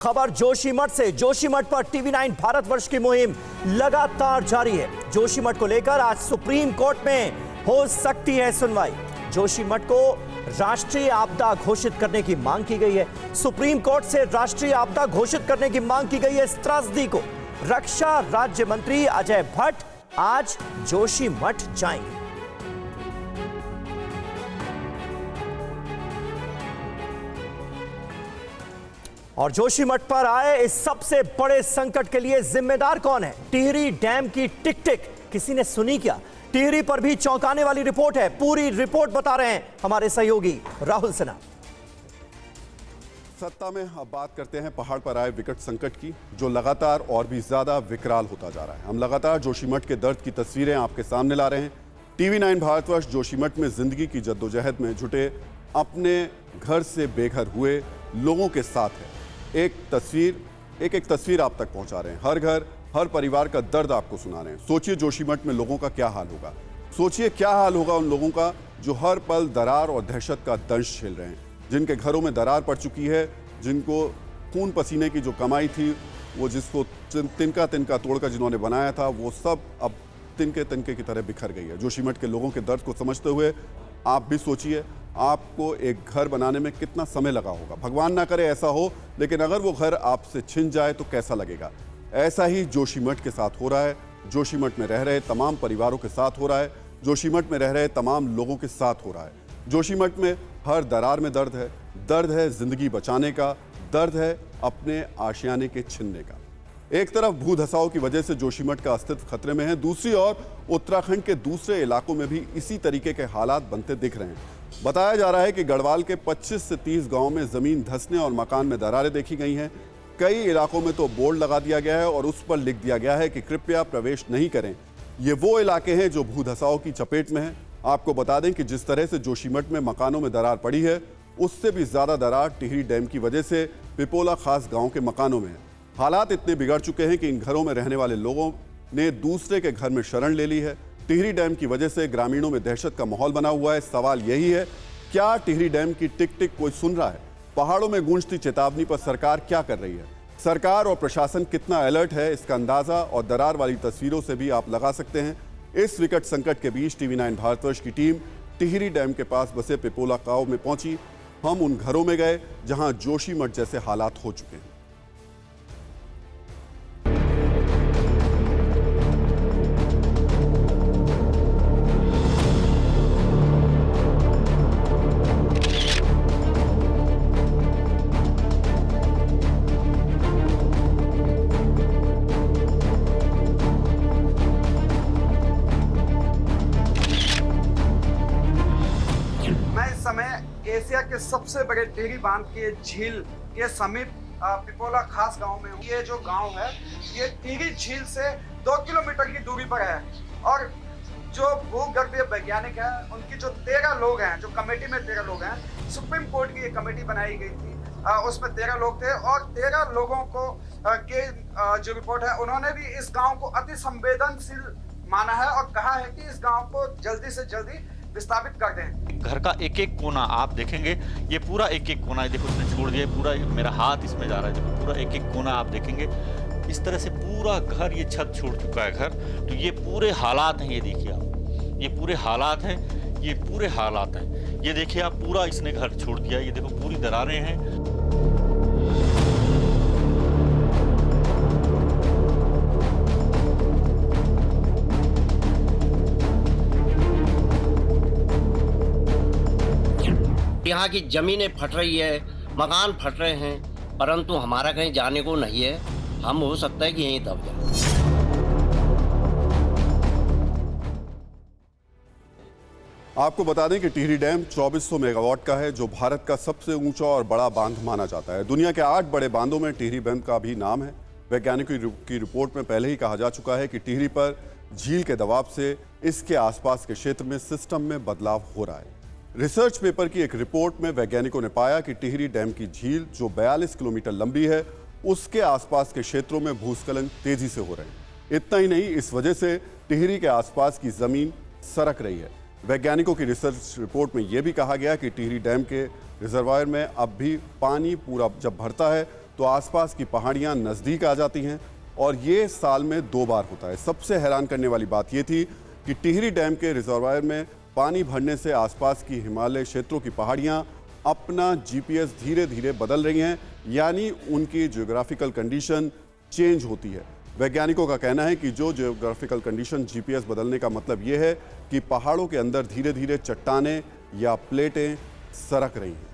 खबर जोशीमठ से। जोशीमठ पर टीवी9 भारतवर्ष की मुहिम लगातार जारी है। जोशीमठ को लेकर आज सुप्रीम कोर्ट में हो सकती है सुनवाई। जोशीमठ को राष्ट्रीय आपदा घोषित करने की मांग की गई है। सुप्रीम कोर्ट से राष्ट्रीय आपदा घोषित करने की मांग की गई है। इस त्रासदी को रक्षा राज्य मंत्री अजय भट्ट आज जोशीमठ जाएंगे। और जोशीमठ पर आए इस सबसे बड़े संकट के लिए जिम्मेदार कौन है? टिहरी डैम की टिक-टिक किसी ने सुनी क्या? टिहरी पर भी चौंकाने वाली रिपोर्ट है। पूरी रिपोर्ट बता रहे हैं हमारे सहयोगी राहुल सिन्हा। सत्ता में अब बात करते हैं पहाड़ पर आए विकट संकट की, जो लगातार और भी ज्यादा विकराल होता जा रहा है। हम लगातार जोशीमठ के दर्द की तस्वीरें आपके सामने ला रहे हैं। टीवी9 भारतवर्ष जोशीमठ में जिंदगी की जद्दोजहद में जुटे अपने घर से बेघर हुए लोगों के साथ है। एक तस्वीर आप तक पहुंचा रहे हैं। हर घर, हर परिवार का दर्द आपको सुना रहे हैं। सोचिए जोशीमठ में लोगों का क्या हाल होगा। सोचिए क्या हाल होगा उन लोगों का जो हर पल दरार और दहशत का दंश झेल रहे हैं, जिनके घरों में दरार पड़ चुकी है, जिनको खून पसीने की जो कमाई थी, वो जिसको तिनका तिनका तोड़कर जिन्होंने बनाया था, वो सब अब तिनके तिनके की तरह बिखर गई है। जोशीमठ के लोगों के दर्द को समझते हुए आप भी सोचिए आपको एक घर बनाने में कितना समय लगा होगा। भगवान ना करे ऐसा हो, लेकिन अगर वो घर आपसे छिन जाए तो कैसा लगेगा। ऐसा ही जोशीमठ के साथ हो रहा है। जोशीमठ में रह रहे तमाम परिवारों के साथ हो रहा है। जोशीमठ में रह रहे तमाम लोगों के साथ हो रहा है। जोशीमठ में हर दरार में दर्द है। दर्द है जिंदगी बचाने का, दर्द है अपने आशियाने के छीनने का। एक तरफ भू धसाव की वजह से जोशीमठ का अस्तित्व खतरे में है, दूसरी ओर उत्तराखंड के दूसरे इलाकों में भी इसी तरीके के हालात बनते दिख रहे हैं। बताया जा रहा है कि गढ़वाल के 25 से 30 गांव में जमीन धंसने और मकान में दरारें देखी गई हैं। कई इलाकों में तो बोर्ड लगा दिया गया है और उस पर लिख दिया गया है कि कृपया प्रवेश नहीं करें। ये वो इलाके हैं जो भू धसाव की चपेट में हैं। आपको बता दें कि जिस तरह से जोशीमठ में मकानों में दरार पड़ी है, उससे भी ज्यादा दरार टिहरी डैम की वजह से पिपोला खास गांव के मकानों में है। हालात इतने बिगड़ चुके हैं कि इन घरों में रहने वाले लोगों ने दूसरे के घर में शरण ले ली है। टिहरी डैम की वजह से ग्रामीणों में दहशत का माहौल बना हुआ है। सवाल यही है, क्या टिहरी डैम की टिक टिक कोई सुन रहा है? पहाड़ों में गूंजती चेतावनी पर सरकार क्या कर रही है? सरकार और प्रशासन कितना अलर्ट है, इसका अंदाजा और दरार वाली तस्वीरों से भी आप लगा सकते हैं। इस विकट संकट के बीच टीवी9 भारतवर्ष की टीम टिहरी डैम के पास बसे पिपोला गांव में पहुंची। हम उन घरों में गए जहां जोशीमठ जैसे हालात हो चुके हैं। एशिया के सबसे बड़े टिहरी बांध के झील के समीप पिपोला खास गांव में हूं। ये जो गांव है ये टिहरी झील से 2 किलोमीटर की दूरी पर है। और जो भूगर्भीय वैज्ञानिक हैं उनकी जो 13 लोग हैं, जो कमेटी में 13 लोग हैं, सुप्रीम कोर्ट की ये कमेटी बनाई गई थी, उसमें 13 लोग थे और 13 लोगों को के जो रिपोर्ट है, उन्होंने भी इस गाँव को अति संवेदनशील माना है और कहा है कि इस गाँव को जल्दी से जल्दी विस्थापित कर दें। घर का एक एक कोना आप देखेंगे, ये पूरा एक एक कोना है। देखो इसने छोड़ दिया, पूरा मेरा हाथ इसमें जा रहा है। देखो पूरा एक एक कोना आप देखेंगे, इस तरह से पूरा घर ये छत छोड़ चुका है घर। तो ये पूरे हालात हैं, ये देखिए आप, ये पूरे हालात हैं, ये पूरे हालात हैं। ये देखिए आप, पूरा इसने घर छोड़ दिया। ये देखो पूरी दरारें हैं। यहाँ की जमीनें फट रही है, मकान फट रहे हैं, परंतु हमारा कहीं जाने को नहीं है। हम हो सकता है कि यहीं दब जाए। आपको बता दें कि टिहरी डैम 2400 मेगावाट का है, जो भारत का सबसे ऊंचा और बड़ा बांध माना जाता है। दुनिया के 8 बड़े बांधों में टिहरी बांध का भी नाम है। वैज्ञानिकों की रिपोर्ट में पहले ही कहा जा चुका है कि टिहरी पर झील के दबाव से इसके आसपास के क्षेत्र में सिस्टम में बदलाव हो रहा है। रिसर्च पेपर की एक रिपोर्ट में वैज्ञानिकों ने पाया कि टिहरी डैम की झील जो 42 किलोमीटर लंबी है, उसके आसपास के क्षेत्रों में भूस्खलन तेजी से हो रहे हैं। इतना ही नहीं, इस वजह से टिहरी के आसपास की जमीन सरक रही है। वैज्ञानिकों की रिसर्च रिपोर्ट में यह भी कहा गया कि टिहरी डैम के रिजर्वायर में अब भी पानी पूरा जब भरता है तो आसपास की पहाड़ियां नज़दीक आ जाती हैं और ये साल में 2 बार होता है। सबसे हैरान करने वाली बात ये थी कि टिहरी डैम के रिजर्वायर में पानी भरने से आसपास की हिमालय क्षेत्रों की पहाड़ियां अपना जीपीएस धीरे धीरे बदल रही हैं, यानी उनकी ज्योग्राफिकल कंडीशन चेंज होती है। वैज्ञानिकों का कहना है कि जो ज्योग्राफिकल कंडीशन जीपीएस बदलने का मतलब ये है कि पहाड़ों के अंदर धीरे धीरे चट्टानें या प्लेटें सरक रही हैं।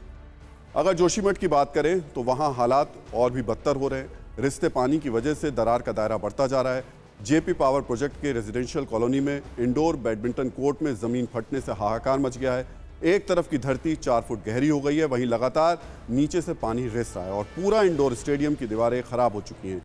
अगर जोशीमठ की बात करें तो वहाँ हालात और भी बदतर हो रहे हैं। रिश्ते पानी की वजह से दरार का दायरा बढ़ता जा रहा है। जेपी पावर प्रोजेक्ट के रेजिडेंशियल कॉलोनी में इंडोर बैडमिंटन कोर्ट में ज़मीन फटने से हाहाकार मच गया है। एक तरफ की धरती 4 फुट गहरी हो गई है, वहीं लगातार नीचे से पानी रिस रहा है और पूरा इंडोर स्टेडियम की दीवारें खराब हो चुकी हैं।